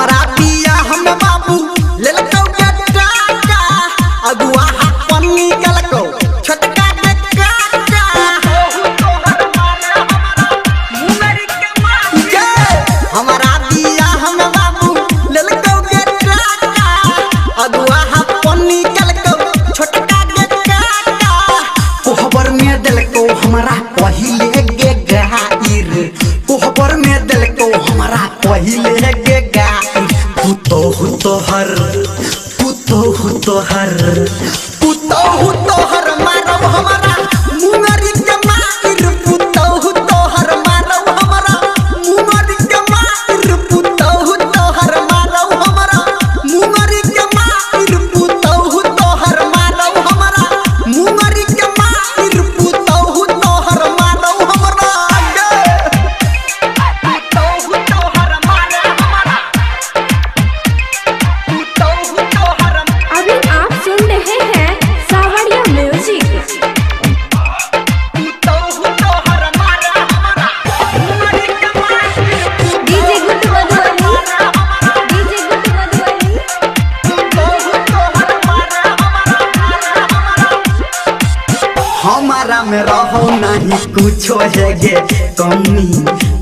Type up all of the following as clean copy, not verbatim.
हमारा पिया हम बाबू ले लको टाका अगुआ पन्नी गलको छोटका के काका हमारा पिया हम बाबू ले लको टाका अगुआ पन्नी गलको छोटका के काका कोहबर में दिलको हमारा पहिले गे गाइर कोहबर में दिलको हमारा पहिले गे गाइर पुतो तोहर मारब हमारा मुंगरी के माइर पुतो तोहर मारब हमारा मुंगरी के माइर पुतो तोहर मारब हमारा मुंगरी के माइर पुतो तोहर मारब हमारा मुंगरी के माइर पुतो तोहर मारब हमारा अभी आप सुन रहे हैं सावरिया music. DJ good Madhubani, DJ good Madhubani. हमारा में रहो नहीं कुछो है गे कमी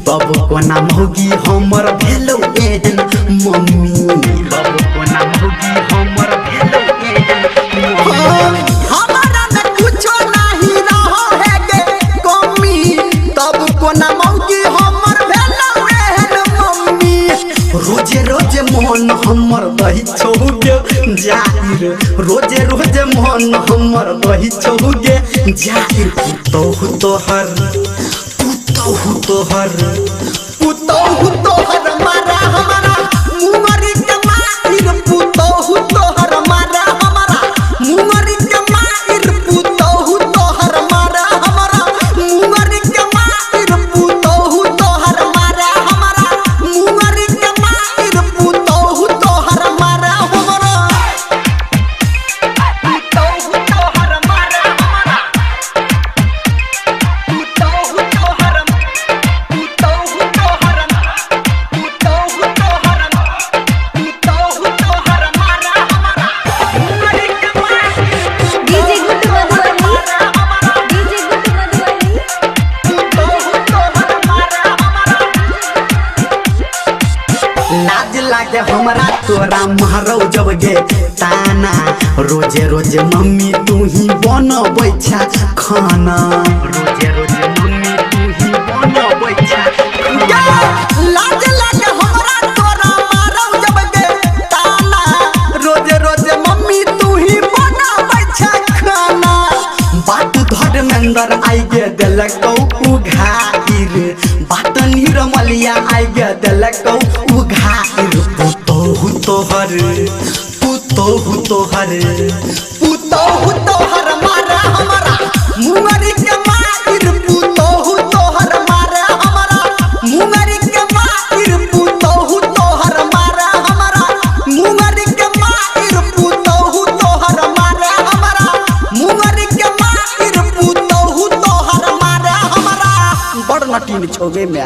बाबू को नाम होगी हमर भेलो एहन मम्मी बाबू को नाम होगी हमर भेलो एहन हमारा में कुछो नहीं रहो है गे कमी तब को नाम होगी हमर भेलो एहन मम्मी रोजे रोजे मन हमर दही छौगे जाहिर रोजे रोजे मन हमर दही छौगे जाहिर पुतो तोहर मारा हमारा मुंगरी के माइर पुतो तोहर मारा हमारा मुंगरी के माइर पुतो तोहर मारा हमारा मुंगरी के माइर पुतो तोहर मारा हमारा मुंगरी के माइर पुतो तोहर मारा हमारा DJ good Madhubani, DJ good Madhubani. लाज लागे हमरा तोरा मारो जब गे ताना रोजे रोजे मम्मी तू ही बनबै छा खाना रोजे रोजे मम्मी तू ही बनबै छा लाज लागे हमरा तोरा मारो जब गे ताना रोजे रोजे मम्मी तू ही बनबै छा खाना बात धर्मेंद्र आई गे देलकौ उघाइर बात निरमलिया आई गे देलकौ उघाइर पुतो तोहर मारा हमारा मुंगरी के माइर पुतो तोहर मारा हमारा मुंगरी के माइर पुतो तोहर मारा हमारा मुंगरी के माइर पुतो तोहर मारा हमारा मुंगरी के माइर पुतो तोहर मारा हमारा बड़ नटीन छोगे में